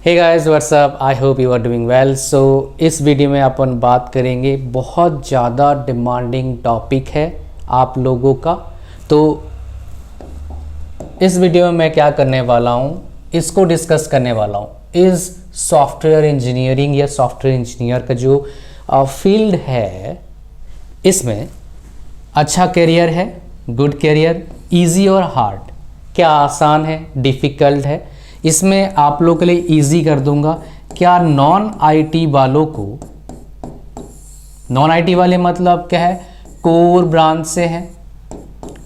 Hey guys what's up, I hope you are doing well. So इस video में अपन बात करेंगे, बहुत ज़्यादा डिमांडिंग टॉपिक है आप लोगों का। तो इस वीडियो में मैं क्या करने वाला हूँ, इसको डिस्कस करने वाला हूँ। इस सॉफ्टवेयर इंजीनियरिंग या सॉफ्टवेयर इंजीनियर का जो फील्ड है, इसमें अच्छा करियर है, गुड करियर, इजी और हार्ड, क्या आसान है, डिफ़िकल्ट है। इसमें आप लोगों के लिए इजी कर दूंगा। क्या नॉन आईटी वालों को, नॉन आईटी वाले मतलब क्या है, कोर ब्रांच से हैं,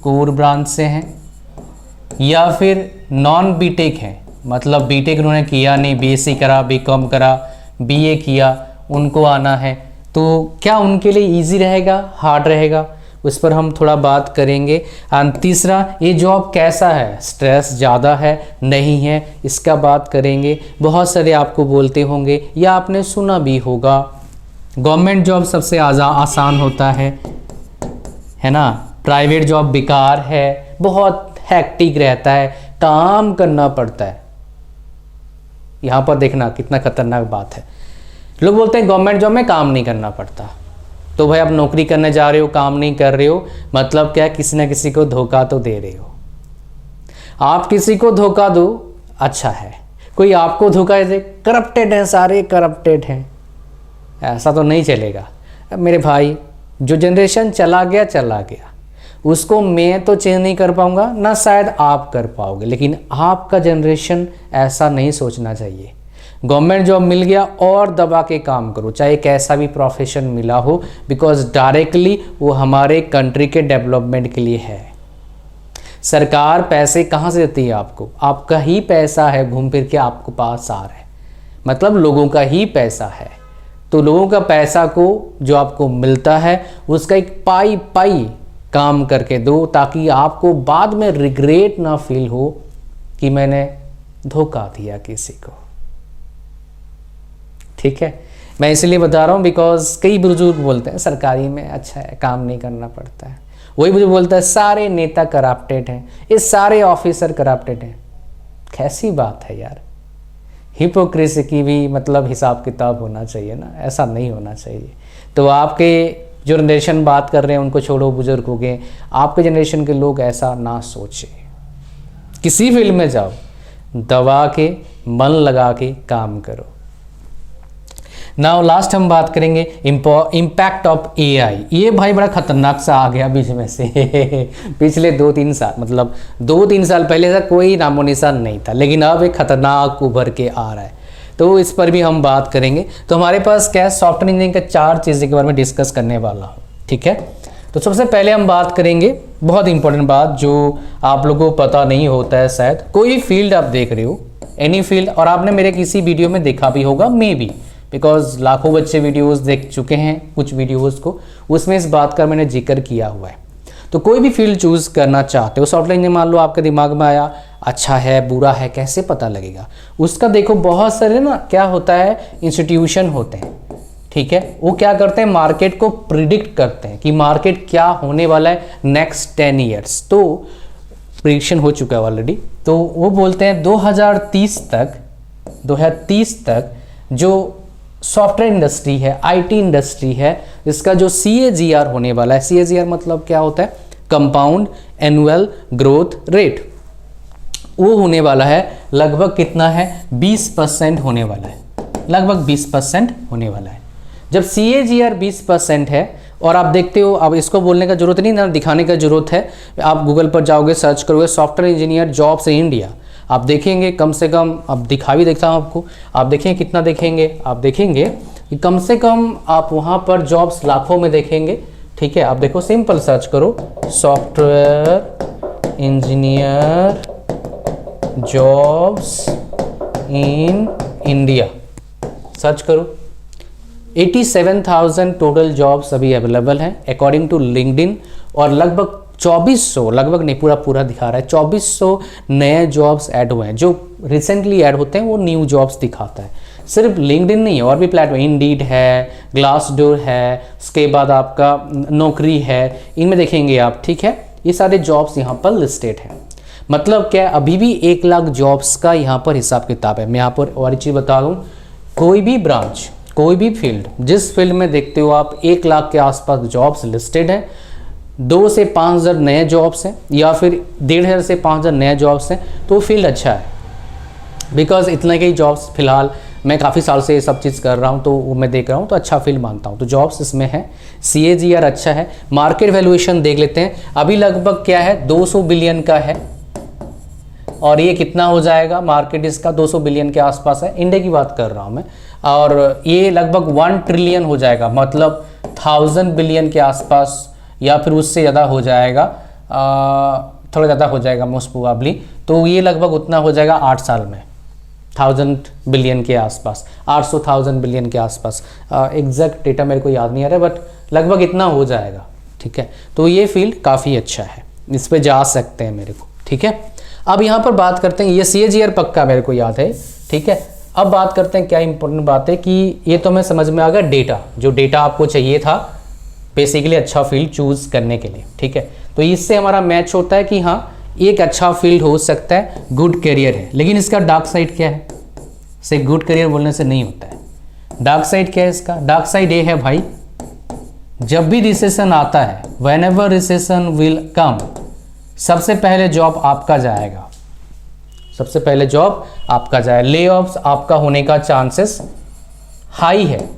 कोर ब्रांच से हैं, या फिर नॉन बीटेक हैं, मतलब बीटेक उन्होंने किया नहीं, बीएससी करा, बीकॉम करा, बीए किया, उनको आना है, तो क्या उनके लिए इजी रहेगा, हार्ड रहेगा, उस पर हम थोड़ा बात करेंगे। एंड तीसरा, ये जॉब कैसा है, स्ट्रेस ज़्यादा है नहीं है, इसका बात करेंगे। बहुत सारे आपको बोलते होंगे या आपने सुना भी होगा, गवर्नमेंट जॉब सबसे आसान होता है ना, प्राइवेट जॉब बेकार है, बहुत हैक्टिक रहता है, काम करना पड़ता है। यहाँ पर देखना कितना खतरनाक बात है। लोग बोलते हैं गवर्नमेंट जॉब में काम नहीं करना पड़ता। तो भाई आप नौकरी करने जा रहे हो, काम नहीं कर रहे हो, मतलब क्या, किसी ना किसी को धोखा तो दे रहे हो। आप किसी को धोखा दो, अच्छा है, कोई आपको धोखा दे, करप्टेड हैं, सारे करप्टेड हैं, ऐसा तो नहीं चलेगा। अब मेरे भाई, जो जनरेशन चला गया, उसको मैं तो चेंज नहीं कर पाऊंगा, ना शायद आप कर पाओगे, लेकिन आपका जनरेशन ऐसा नहीं सोचना चाहिए। गवर्नमेंट जॉब मिल गया और दबा के काम करो, चाहे कैसा भी प्रोफेशन मिला हो, बिकॉज डायरेक्टली वो हमारे कंट्री के डेवलपमेंट के लिए है। सरकार पैसे कहाँ से देती है आपको, आपका ही पैसा है घूम फिर के आपको पास आ रहा है, मतलब लोगों का ही पैसा है। तो लोगों का पैसा को जो आपको मिलता है, उसका एक पाई पाई काम करके दो, ताकि आपको बाद में रिग्रेट ना फील हो कि मैंने धोखा दिया किसी को। ठीक है, मैं इसलिए बता रहा हूँ बिकॉज कई बुजुर्ग बोलते हैं सरकारी में अच्छा है, काम नहीं करना पड़ता है। वही बुजुर्ग बोलता है सारे नेता करप्टेड हैं, ये सारे ऑफिसर करप्टेड हैं। कैसी बात है यार, हिपोक्रेसी की भी मतलब हिसाब किताब होना चाहिए ना, ऐसा नहीं होना चाहिए। तो आपके जो जनरेशन बात कर रहे हैं उनको छोड़ो, बुजुर्ग हो गए, आपके जनरेशन के लोग ऐसा ना सोचे। किसी फील्ड में जाओ, दबा के मन लगा के काम करो। नाउ लास्ट हम बात करेंगे इम्पैक्ट ऑफ एआई। ये भाई बड़ा खतरनाक सा आ गया बीच में से पिछले 2-3 साल, मतलब 2-3 साल पहले ऐसा कोई नामो निशान नहीं था, लेकिन अब एक खतरनाक उभर के आ रहा है, तो इस पर भी हम बात करेंगे। तो हमारे पास क्या है, सॉफ्टवेयर इंजीनियरिंग के 4 चीज़ों के बारे में डिस्कस करने वाला हूँ। ठीक है, तो सबसे पहले हम बात करेंगे, बहुत इंपॉर्टेंट बात जो आप लोगों को पता नहीं होता है शायद। कोई फील्ड आप देख रहे हो, एनी फील्ड, और आपने मेरे किसी वीडियो में देखा भी होगा, मे बी, बिकॉज लाखों बच्चे वीडियोस देख चुके हैं कुछ वीडियोस को, उसमें इस बात का मैंने जिक्र किया हुआ है। तो कोई भी फील्ड चूज़ करना चाहते हो, सॉफ्टवेयर इंजीनियर मान लो आपके दिमाग में आया, अच्छा है बुरा है कैसे पता लगेगा उसका, देखो बहुत सारे ना क्या होता है, इंस्टीट्यूशन होते हैं, ठीक है, वो क्या करते हैं, मार्केट को प्रिडिक्ट करते हैं कि मार्केट क्या होने वाला है नेक्स्ट 10 ईयर्स। तो प्रिडिक्शन हो चुका है ऑलरेडी, तो वो बोलते हैं 2030 तक जो सॉफ्टवेयर इंडस्ट्री है, आईटी इंडस्ट्री है, इसका जो CAGR होने वाला है, CAGR मतलब क्या होता है, कंपाउंड एनुअल ग्रोथ रेट, वो होने वाला है लगभग कितना है, 20% होने वाला है, लगभग 20% होने वाला है। जब CAGR 20% है, और आप देखते हो, अब इसको बोलने का जरूरत नहीं ना, दिखाने का जरूरत है, आप गूगल पर जाओगे, सर्च करोगे software engineer jobs in India, आप देखेंगे कम से कम, अब दिखा भी देखता हूँ आपको, आप देखेंगे कितना देखेंगे, आप देखेंगे कि कम से कम आप वहाँ पर जॉब्स लाखों में देखेंगे। ठीक है, आप देखो, सिंपल सर्च करो software engineer jobs in India, search करो, 87,000 टोटल जॉब्स अभी अवेलेबल हैं अकॉर्डिंग टू लिंक्डइन, और लगभग 2400, लगभग नहीं पूरा दिखा रहा है, 2400 नए जॉब्स ऐड हुए हैं। जो रिसेंटली ऐड होते हैं वो न्यू जॉब्स दिखाता है, सिर्फ लिंक्डइन नहीं है, और भी प्लेटफॉर्म, इंडीड है, ग्लासडोर है, उसके बाद आपका नौकरी है, इनमें देखेंगे आप। ठीक है, ये सारे जॉब्स यहाँ पर लिस्टेड हैं। मतलब क्या है, अभी भी 1 लाख जॉब्स का यहाँ पर हिसाब किताब है। मैं यहाँ पर और एक चीज़ बता दूँ, कोई भी ब्रांच, कोई भी फील्ड, जिस फील्ड में देखते हो आप 1 लाख के आसपास जॉब्स लिस्टेड हैं, 2 से 5 हज़ार नए जॉब्स हैं या फिर 1,500 से 5 हज़ार नए जॉब्स हैं, तो फील्ड अच्छा है। बिकॉज इतने के ही जॉब्स फिलहाल, मैं काफ़ी साल से ये सब चीज़ कर रहा हूँ तो वो मैं देख रहा हूँ, तो अच्छा फील्ड मानता हूँ। तो जॉब्स इसमें है, CAGR अच्छा है। मार्केट वैल्यूएशन देख लेते हैं, अभी लगभग क्या है 200 बिलियन का है, और ये कितना हो जाएगा मार्केट इसका, 200 बिलियन के आसपास है, इंडिया की बात कर रहा हूँ मैं। और ये लगभग 1 ट्रिलियन हो जाएगा, मतलब 1000 बिलियन के आसपास या फिर उससे ज़्यादा हो जाएगा, थोड़ा ज़्यादा हो जाएगा मोस्ट प्रोबेबली। तो ये लगभग उतना हो जाएगा 8 साल में, 1000 बिलियन के आसपास, 800,000 बिलियन के आसपास। एग्जैक्ट डेटा मेरे को याद नहीं आ रहा है, बट लगभग इतना हो जाएगा। ठीक है, तो ये फील्ड काफ़ी अच्छा है, इस पे जा सकते हैं मेरे को। ठीक है, अब यहाँ पर बात करते हैं, ये CAGR पक्का मेरे को याद है। ठीक है, अब बात करते हैं क्या इंपॉर्टेंट बात है कि ये तो मैं समझ में आ गया, डेटा, जो डेटा आपको चाहिए था बेसिकली अच्छा फील्ड चूज़ करने के लिए। ठीक है, तो इससे हमारा मैच होता है कि हाँ एक अच्छा फील्ड हो सकता है, गुड करियर है। लेकिन इसका डार्क साइड क्या है, से गुड करियर बोलने से नहीं होता है। डार्क साइड क्या है इसका, डार्क साइड ये है भाई, जब भी रिसेशन आता है, when ever recession will come, सबसे पहले जॉब आपका जाएगा, सबसे पहले जॉब आपका जाए, ले ऑफ्स आपका होने का चांसेस हाई है।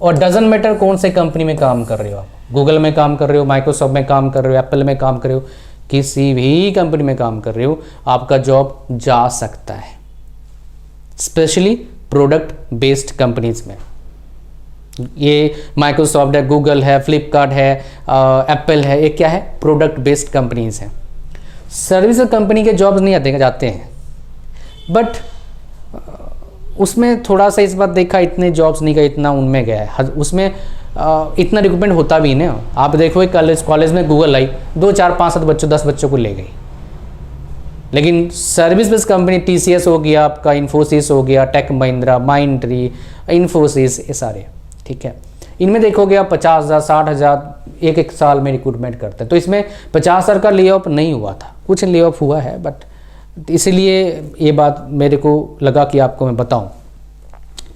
और डजंट मैटर कौन से कंपनी में काम कर रहे हो आप, गूगल में काम कर रहे हो, माइक्रोसॉफ्ट में काम कर रहे हो, एप्पल में काम कर रहे हो, किसी भी कंपनी में काम कर रहे हो, आपका जॉब जा सकता है, स्पेशली प्रोडक्ट बेस्ड कंपनीज में। ये माइक्रोसॉफ्ट है, गूगल है, फ्लिपकार्ट है, एप्पल है, ये क्या है, प्रोडक्ट बेस्ड कंपनीज हैं। सर्विस कंपनी के जॉब्स नहीं आते जाते हैं, बट उसमें थोड़ा सा इस बार देखा, इतने जॉब्स नहीं गए, इतना उनमें गया है, उसमें इतना रिक्रूटमेंट होता भी नहीं। आप देखो कॉलेज में गूगल आई, 2 4 5 7 बच्चों 10 बच्चों को ले गई। लेकिन सर्विस बेस्ड कंपनी TCS हो गया आपका, इन्फोसिस हो गया, टेक महिंद्रा, माइंडट्री, इन्फोसिस, ये सारे। ठीक है, इनमें देखोगे आप 50,000 60,000 एक साल में रिक्रूटमेंट करते हैं। तो इसमें 50,000 का ले ऑफ नहीं हुआ था, कुछ ले ऑफ हुआ है, बट इसीलिए ये बात मेरे को लगा कि आपको मैं बताऊं।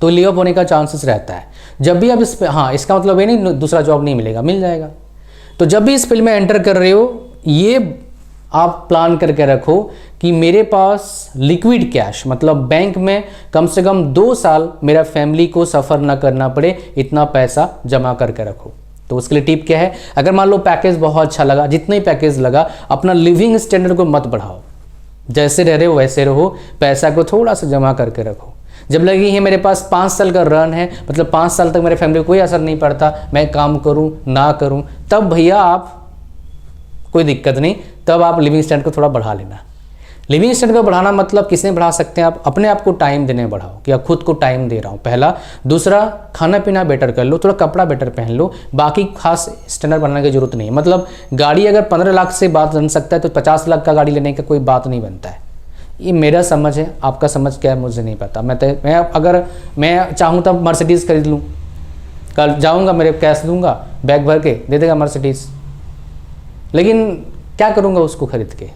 तो ले ऑफ होने का चांसेस रहता है जब भी आप इस पे, हाँ इसका मतलब ये नहीं दूसरा जॉब नहीं मिलेगा, मिल जाएगा। तो जब भी इस फील्ड में एंटर कर रहे हो, ये आप प्लान करके रखो कि मेरे पास लिक्विड कैश, मतलब बैंक में कम से कम 2 साल मेरा फैमिली को सफ़र ना करना पड़े, इतना पैसा जमा करके रखो। तो उसके लिए टिप क्या है, अगर मान लो पैकेज बहुत अच्छा लगा, जितना ही पैकेज लगा, अपना लिविंग स्टैंडर्ड को मत बढ़ाओ, जैसे रह रहे हो वैसे रहो, पैसा को थोड़ा सा जमा करके रखो। जब लगी है मेरे पास 5 साल का रन है, मतलब 5 साल तक मेरे फैमिली को कोई असर नहीं पड़ता, मैं काम करूं ना करूं, तब भैया आप कोई दिक्कत नहीं, तब आप लिविंग स्टैंडर्ड को थोड़ा बढ़ा लेना। लिविंग स्टैंडर्ड को बढ़ाना मतलब किसने बढ़ा सकते हैं आप, अपने आप को टाइम देने बढ़ाओ कि आप खुद को टाइम दे रहा हूँ, पहला। दूसरा, खाना पीना बेटर कर लो, थोड़ा कपड़ा बेटर पहन लो, बाकी खास स्टैंडर्ड बनाने की जरूरत नहीं है। मतलब गाड़ी अगर 15 लाख से बात बन सकता है, तो 50 लाख का गाड़ी लेने का कोई बात नहीं बनता है। ये मेरा समझ है, आपका समझ क्या है मुझे नहीं पता। मैं अगर मैं चाहूँ तब मर्सिडीज़ खरीद लूँ, कल जाऊँगा, मेरे कैश दूंगा, बैग भर के दे देगा मर्सिडीज़, लेकिन क्या करूँगा उसको खरीद के,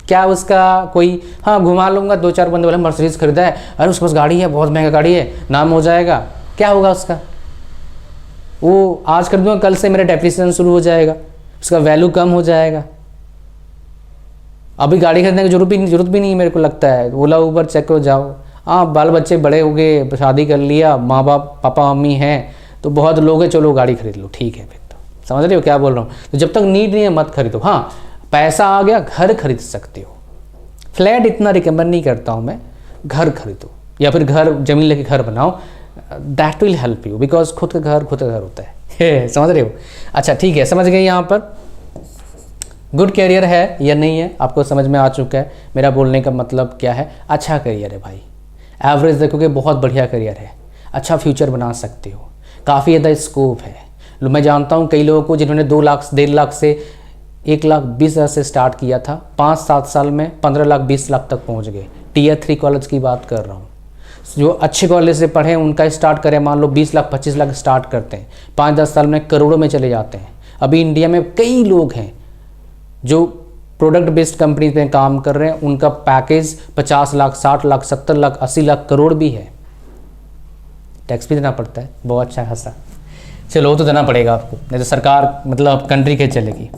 क्या उसका कोई, हाँ घुमा लूँगा, 2 4 बंदे बोले मर्सिडीज़ खरीदा है, अरे उसके पास गाड़ी है, बहुत महंगा गाड़ी है, नाम हो जाएगा, क्या होगा उसका, वो आज खरीदूँगा, कल से मेरा डेप्रिसिएशन शुरू हो जाएगा, उसका वैल्यू कम हो जाएगा। अभी गाड़ी खरीदने की जरूरत भी नहीं मेरे को लगता है, ओला उबर चेक करो जाओ। हाँ, बाल बच्चे बड़े हो गए, शादी कर लिया, माँ बाप पापा मम्मी हैं, तो बहुत लोग हैं, चलो गाड़ी खरीद लो, ठीक है, फिर तो समझ रहे हो क्या बोल रहा हूँ। तो जब तक नीड नहीं है मत खरीदो। हाँ, पैसा आ गया, घर खरीद सकते हो, फ्लैट इतना रिकमेंड नहीं करता हूँ मैं, घर खरीदो या फिर घर जमीन लेके घर बनाओ, that will help you, because खुद का घर होता है समझ रहे हो। अच्छा ठीक है, समझ गए यहाँ पर गुड करियर है या नहीं है, आपको समझ में आ चुका है मेरा बोलने का मतलब क्या है। अच्छा करियर है भाई, एवरेज देखोगे बहुत बढ़िया करियर है, अच्छा फ्यूचर बना सकते हो, काफ़ी ज़्यादा स्कोप है। मैं जानता हूँ कई लोगों को जिन्होंने 2 लाख 1.5 लाख से 1,20,000 से स्टार्ट किया था, 5-7 साल में 15 लाख 20 लाख तक पहुँच गए। Tier 3 कॉलेज की बात कर रहा हूँ, जो अच्छे कॉलेज से पढ़े उनका स्टार्ट करें, मान लो 20 लाख 25 लाख स्टार्ट करते हैं, 5-10 साल में करोड़ों में चले जाते हैं। अभी इंडिया में कई लोग हैं जो प्रोडक्ट बेस्ड कंपनी में काम कर रहे हैं, उनका पैकेज 50 लाख, 60 लाख, 70 लाख, 80 लाख, करोड़ भी है। टैक्स भी देना पड़ता है, बहुत अच्छा खासा। चलो वो तो देना पड़ेगा आपको, नहीं तो सरकार मतलब कंट्री के चलेगी।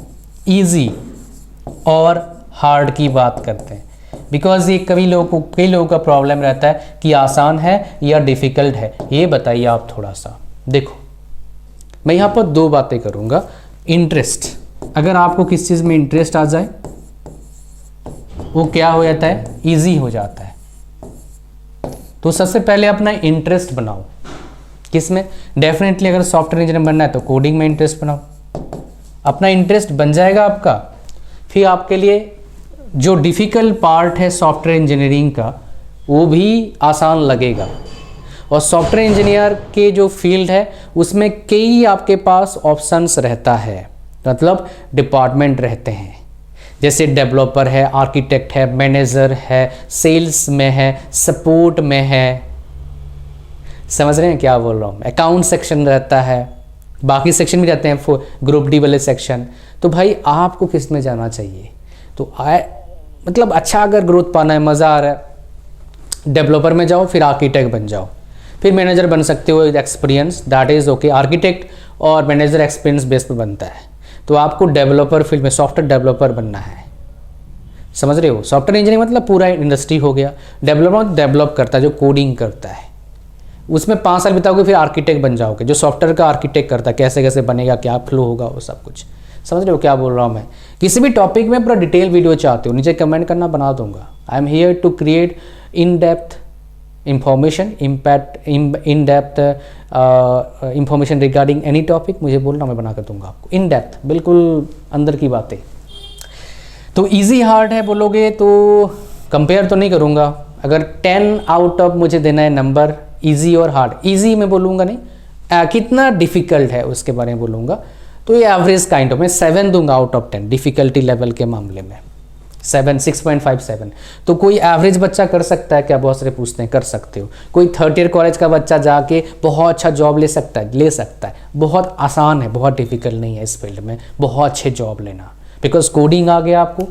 ईजी और हार्ड की बात करते हैं, बिकॉज ये कई लोगों का प्रॉब्लम रहता है कि आसान है या डिफ़िकल्ट है। ये बताइए आप थोड़ा सा। देखो मैं यहाँ पर दो बातें करूँगा। इंटरेस्ट, अगर आपको किस चीज़ में इंटरेस्ट आ जाए वो क्या हो जाता है, ईजी हो जाता है। तो सबसे पहले अपना इंटरेस्ट बनाओ। किस में? डेफिनेटली अगर सॉफ्टवेयर इंजीनियर बनना है तो कोडिंग में इंटरेस्ट बनाओ। अपना इंटरेस्ट बन जाएगा आपका, फिर आपके लिए जो डिफ़िकल्ट पार्ट है सॉफ्टवेयर इंजीनियरिंग का वो भी आसान लगेगा। और सॉफ्टवेयर इंजीनियर के जो फील्ड है उसमें कई आपके पास ऑप्शंस रहता है, मतलब डिपार्टमेंट रहते हैं। जैसे डेवलपर है, आर्किटेक्ट है, मैनेजर है, सेल्स में है, सपोर्ट में है। समझ रहे हैं क्या बोल रहा हूँ? अकाउंट सेक्शन रहता है, बाकी सेक्शन भी रहते हैं, ग्रुप डी वाले सेक्शन। तो भाई आपको किस में जाना चाहिए? तो मतलब अच्छा अगर ग्रोथ पाना है, मज़ा आ रहा है, डेवलपर में जाओ, फिर आर्किटेक्ट बन जाओ, फिर मैनेजर बन सकते हो। Experience that is okay. Architect और मैनेजर एक्सपीरियंस बेस पे बनता है। तो आपको डेवलपर फील्ड में सॉफ्टवेयर डेवलपर बनना है। समझ रहे हो? सॉफ्टवेयर इंजीनियरिंग मतलब पूरा इंडस्ट्री हो गया। डेवलपर डेवलप करता है, जो कोडिंग करता है, उसमें 5 साल बिताओगे, फिर आर्किटेक्ट बन जाओगे, जो सॉफ्टवेयर का आर्किटेक्ट करता है, कैसे कैसे बनेगा, क्या फ्लो होगा, वो सब कुछ। समझ रहे हो क्या बोल रहा हूँ मैं? किसी भी टॉपिक में पूरा डिटेल वीडियो चाहते हो, नीचे कमेंट करना, बना दूंगा। I am here to create in depth information, in depth information regarding any topic. मुझे बोलना, मैं बना कर दूंगा आपको इन डेप्थ, बिल्कुल अंदर की बातें। तो इजी हार्ड है बोलोगे तो कंपेयर तो नहीं करूँगा। अगर 10 आउट ऑफ मुझे देना है नंबर, इजी और हार्ड, इजी में बोलूँगा नहीं, कितना डिफ़िकल्ट है उसके बारे में बोलूँगा, तो ये एवरेज काइंड ऑफ, मैं 7 दूंगा आउट ऑफ 10 डिफ़िकल्टी लेवल के मामले में। 7, 6.57। तो कोई एवरेज बच्चा कर सकता है क्या? बहुत सारे पूछते हैं, कर सकते हो। कोई थर्ड ईयर कॉलेज का बच्चा जाके बहुत अच्छा जॉब ले सकता है, ले सकता है। बहुत आसान है, बहुत डिफिकल्ट नहीं है इस फील्ड में बहुत अच्छे जॉब लेना, बिकॉज कोडिंग आ गया आपको,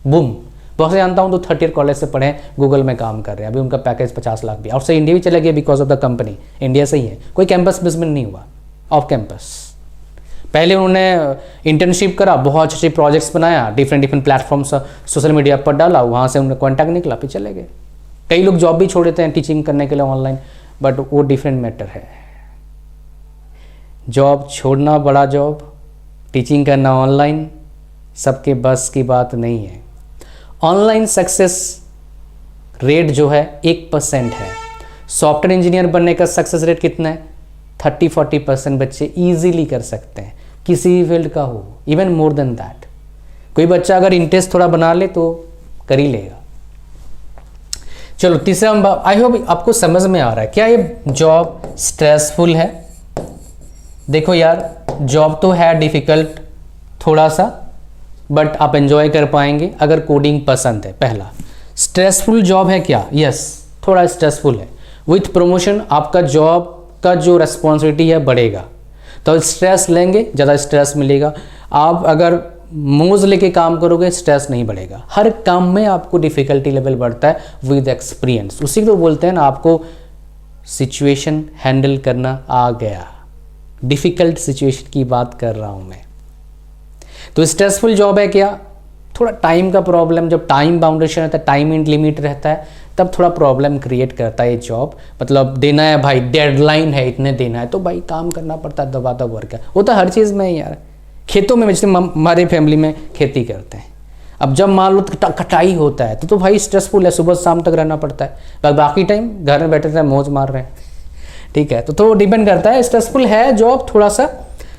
बूम। बहुत से जानता हूँ तो थर्ड ईयर कॉलेज से पढ़े, गूगल में काम कर रहे हैं, अभी उनका पैकेज 50 लाख भी। और से इंडिया भी चले गए because of the company, India से ही है, कोई कैंपस प्लेसमेंट नहीं हुआ, ऑफ कैंपस। पहले उन्होंने इंटर्नशिप करा, बहुत अच्छे प्रोजेक्ट्स बनाया, डिफरेंट प्लेटफॉर्म्स सोशल मीडिया पर डाला, वहाँ से उन्हें कॉन्टैक्ट निकला, फिर चले गए। कई लोग जॉब भी छोड़ देते हैं टीचिंग करने के लिए ऑनलाइन, बट वो डिफरेंट मैटर है। जॉब छोड़ना बड़ा जॉब, टीचिंग करना ऑनलाइन, सबके बस की बात नहीं है। ऑनलाइन सक्सेस रेट जो है 1% है। सॉफ्टवेयर इंजीनियर बनने का सक्सेस रेट कितना है? 30-40% बच्चे ईजीली कर सकते हैं, किसी भी फील्ड का हो, इवन मोर देन दैट। कोई बच्चा अगर इंटरेस्ट थोड़ा बना ले तो कर ही लेगा। चलो तीसरा, आई होप आपको समझ में आ रहा है क्या ये जॉब स्ट्रेसफुल है। देखो यार, जॉब तो है डिफ़िकल्ट थोड़ा सा, बट आप एंजॉय कर पाएंगे अगर कोडिंग पसंद है। पहला, स्ट्रेसफुल जॉब है क्या? यस, थोड़ा स्ट्रेसफुल है। विथ प्रमोशन आपका जॉब का जो रेस्पॉन्सिबिलिटी है बढ़ेगा, तो स्ट्रेस लेंगे, ज़्यादा स्ट्रेस मिलेगा। आप अगर मौज लेके काम करोगे, स्ट्रेस नहीं बढ़ेगा। हर काम में आपको डिफ़िकल्टी लेवल बढ़ता है विद एक्सपीरियंस। उसी को बोलते हैं ना, आपको सिचुएशन हैंडल करना आ गया। डिफ़िकल्ट सिचुएशन की बात कर रहा हूँ मैं। तो स्ट्रेसफुल जॉब है क्या? थोड़ा टाइम का प्रॉब्लम, जब टाइम बाउंडेशन रहता है, टाइम लिमिट रहता है, तब थोड़ा प्रॉब्लम क्रिएट करता है ये जॉब। मतलब देना है भाई, डेडलाइन है, इतने देना है, तो भाई काम करना पड़ता है, दबा दब वर्क है। वो तो हर चीज़ में यार, खेतों में, जैसे हमारे फैमिली में खेती करते हैं, अब जब मान लो कटाई होता है तो भाई स्ट्रेसफुल है, सुबह शाम तक रहना पड़ता है। बाकी टाइम घर में बैठे रहते, मौज मार रहे हैं, ठीक है। तो डिपेंड करता है, स्ट्रेसफुल है जॉब थोड़ा सा,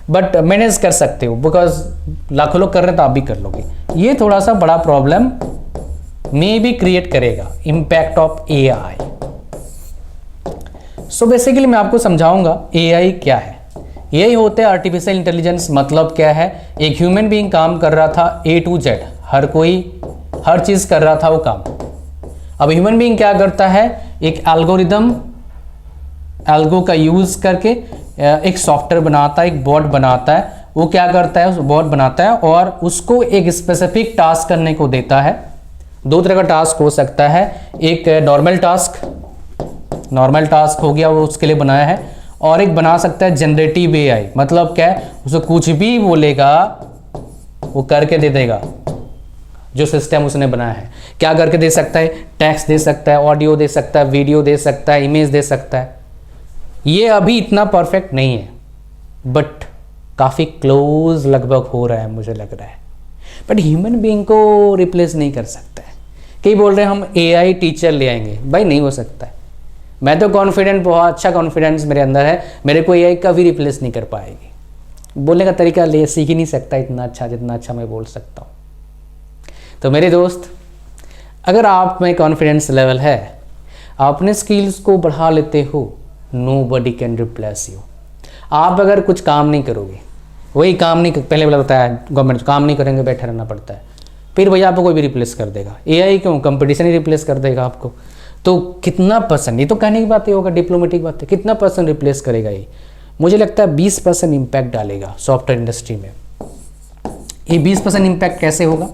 बट मैनेज कर सकते हो, बिकॉज लाखों लोग कर रहे हैं तो आप भी कर लोगे। ये थोड़ा सा बड़ा प्रॉब्लम मे भी क्रिएट करेगा, impact of AI। So basically मैं आपको समझाऊंगा AI क्या है। यही होते हैं आर्टिफिशियल इंटेलिजेंस। मतलब क्या है, एक ह्यूमन बीइंग काम कर रहा था A to Z, हर कोई हर चीज़ कर रहा था वो काम। अब ह्यूमन बीइंग क्या करता है, एक एल्गो का यूज़ करके एक सॉफ्टवेयर बनाता है, एक बॉट बनाता है, वो क्या करता है, उस बॉट बनाता है और उसको एक स्पेसिफिक टास्क करने को देता है। दो तरह का टास्क हो सकता है, एक नॉर्मल टास्क हो गया, वो उसके लिए बनाया है, और एक बना सकता है जनरेटिव एआई। मतलब क्या है, उसको कुछ भी बोलेगा वो करके दे देगा, जो सिस्टम उसने बनाया है। क्या करके दे सकता है, टेक्स्ट दे सकता है, ऑडियो दे सकता है, वीडियो दे सकता है, इमेज दे सकता है। ये अभी इतना परफेक्ट नहीं है, बट काफ़ी क्लोज लगभग हो रहा है, मुझे लग रहा है। बट ह्यूमन बीइंग को रिप्लेस नहीं कर सकता है। कई बोल रहे हैं हम एआई टीचर ले आएंगे, भाई नहीं हो सकता है। मैं तो कॉन्फिडेंट, बहुत अच्छा कॉन्फिडेंस मेरे अंदर है, मेरे को एआई कभी रिप्लेस नहीं कर पाएगी। बोलने का तरीका ले सीख ही नहीं सकता इतना अच्छा जितना अच्छा मैं बोल सकता हूँ। तो मेरे दोस्त, अगर आप में कॉन्फिडेंस लेवल है, आप अपने स्किल्स को बढ़ा लेते हो, नोबडी कैन रिप्लेस यू। आप अगर कुछ काम नहीं करोगे, वही काम नहीं, पहले वाला बताया गवर्नमेंट, काम नहीं करेंगे, बैठे रहना पड़ता है, फिर भैया आपको कोई भी रिप्लेस कर देगा। एआई क्यों, कंपटीशन ही रिप्लेस कर देगा आपको। तो कितना परसेंट, ये तो कहने की बात ही होगा, डिप्लोमेटिक बात है, कितना परसेंट रिप्लेस करेगा ये? मुझे लगता है 20% इम्पैक्ट डालेगा सॉफ्टवेयर इंडस्ट्री में। ये 20% इम्पैक्ट कैसे होगा?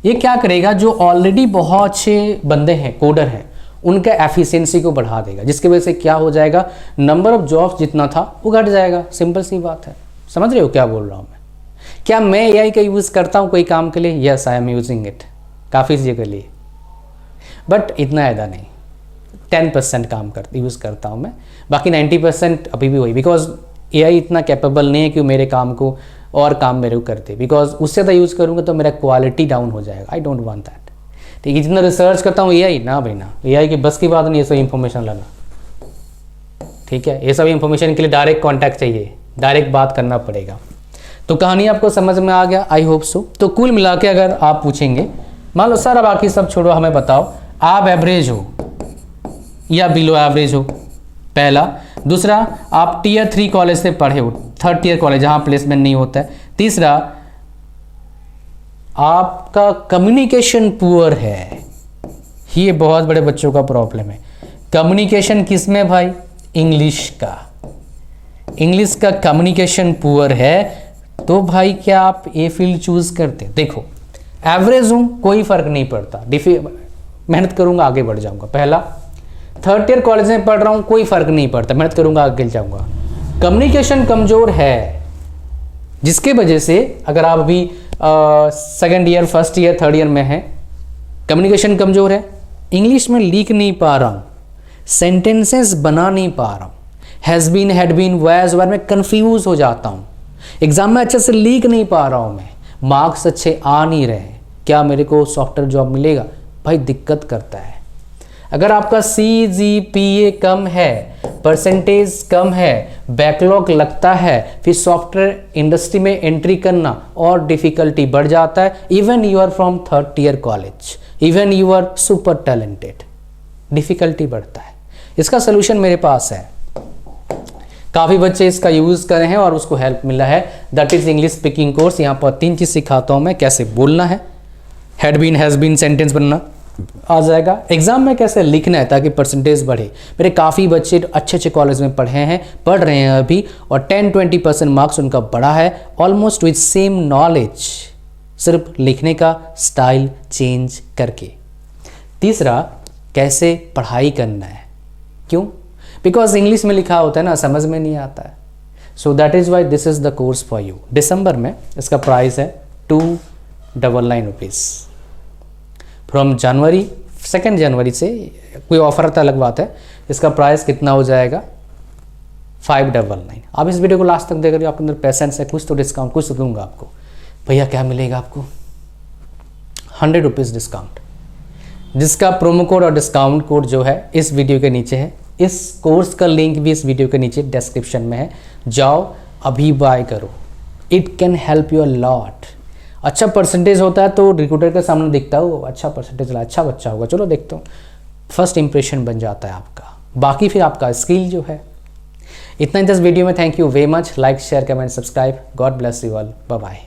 ये क्या करेगा, जो ऑलरेडी बहुत अच्छे बंदे हैं, कोडर हैं, उनका एफिशिएंसी को बढ़ा देगा, जिसकी वजह से क्या हो जाएगा, नंबर ऑफ जॉब्स जितना था वो घट जाएगा। सिंपल सी बात है। समझ रहे हो क्या बोल रहा हूँ मैं? क्या मैं एआई का यूज़ करता हूँ कोई काम के लिए? Yes, I am using it काफ़ी चीज़ों के लिए, बट इतना ज़्यादा नहीं। 10% काम यूज़ करता हूँ मैं, बाकी 90% अभी भी वही, बिकॉज एआई इतना कैपेबल नहीं है कि मेरे काम को और काम मेरे को करते, बिकॉज उससे ज़्यादा यूज़ करूँगा तो मेरा क्वालिटी डाउन हो जाएगा। I don't want that. ठीक है, जितना रिसर्च करता हूँ एआई, ना भाई ना, एआई की बस की बात नहीं ये सब इन्फॉर्मेशन लाना। ठीक है, ये सब इन्फॉर्मेशन के लिए डायरेक्ट कॉन्टैक्ट चाहिए, डायरेक्ट बात करना पड़ेगा। तो कहानी आपको समझ में आ गया, आई होप सो। तो कुल मिला के अगर आप पूछेंगे, मान लो सर बाकी सब छोड़ो, हमें बताओ आप एवरेज हो या बिलो एवरेज हो, पहला। दूसरा, आप टियर 3 कॉलेज से पढ़े हो, 3rd टियर कॉलेज जहाँ प्लेसमेंट नहीं होता है। तीसरा, आपका कम्युनिकेशन पुअर है, ये बहुत बड़े बच्चों का प्रॉब्लम है। कम्युनिकेशन किस में भाई? इंग्लिश का। इंग्लिश का कम्युनिकेशन पुअर है, तो भाई क्या आप ये फील्ड चूज करते? देखो, एवरेज हूं कोई फर्क नहीं पड़ता, मेहनत करूंगा आगे बढ़ जाऊंगा। पहला, 3rd टियर कॉलेज में पढ़ रहा हूं कोई फर्क नहीं पड़ता, मेहनत करूंगा आगे जाऊंगा। कम्युनिकेशन कमजोर है, जिसके वजह से अगर आप अभी 2nd year, 1st year, 3rd year में है, कम्युनिकेशन कमजोर है, इंग्लिश में लिख नहीं पा रहा हूं, सेंटेंसेस बना नहीं पा रहा हूं, हैज बीन, हैड बीन, वैज, वर में कंफ्यूज हो जाता हूं, एग्जाम में अच्छे से लिख नहीं पा रहा हूं मैं, मार्क्स अच्छे आ नहीं रहे, क्या मेरे को सॉफ्टवेयर जॉब मिलेगा? भाई दिक्कत करता है। अगर आपका CGPA कम है, परसेंटेज कम है, बैकलॉग लगता है, फिर सॉफ्टवेयर इंडस्ट्री में एंट्री करना और डिफिकल्टी बढ़ जाता है। Even you are from 3rd tier college, even you are super talented, difficulty बढ़ता है। इसका सोल्यूशन मेरे पास है, काफ़ी बच्चे इसका यूज़ करे हैं और उसको हेल्प मिला है। That is English speaking course. यहाँ पर 3 चीज़ सिखाता हूँ मैं, कैसे बोलना है, had been, has been, sentence बनना आ जाएगा, एग्जाम में कैसे लिखना है ताकि परसेंटेज बढ़े। मेरे काफ़ी बच्चे अच्छे अच्छे कॉलेज में पढ़ रहे हैं अभी, और 10-20% मार्क्स उनका बढ़ा है, ऑलमोस्ट विथ सेम नॉलेज, सिर्फ लिखने का स्टाइल चेंज करके। तीसरा, कैसे पढ़ाई करना है, क्यों? बिकॉज इंग्लिश में लिखा होता है ना, समझ में नहीं आता है। So that is why this is the course for you. दिसंबर में इसका प्राइस है 299 रुपीज़। फ्रॉम जनवरी, 2 जनवरी से कोई ऑफर आता अलग बात है, इसका प्राइस कितना हो जाएगा? 599। आप इस वीडियो को लास्ट तक देख रहे हो, आपके अंदर पेशेंस है, कुछ तो डिस्काउंट, कुछ तो दूंगा आपको। भैया क्या मिलेगा आपको? 100 रुपीज़ डिस्काउंट, जिसका प्रोमो कोड और डिस्काउंट कोड जो है इस वीडियो के नीचे है। इस कोर्स का लिंक भी इस वीडियो के नीचे डिस्क्रिप्शन में है, जाओ अभी बाय करो। It can help you a lot. अच्छा परसेंटेज होता है तो रिक्रूटर के सामने दिखता है, वो अच्छा परसेंटेज ला, अच्छा बच्चा होगा, चलो देखता हूँ, फर्स्ट इंप्रेशन बन जाता है आपका। बाकी फिर आपका स्किल जो है। इतना ही इस वीडियो में। Thank you very much. Like, share, comment, subscribe. God bless you all. Bye bye.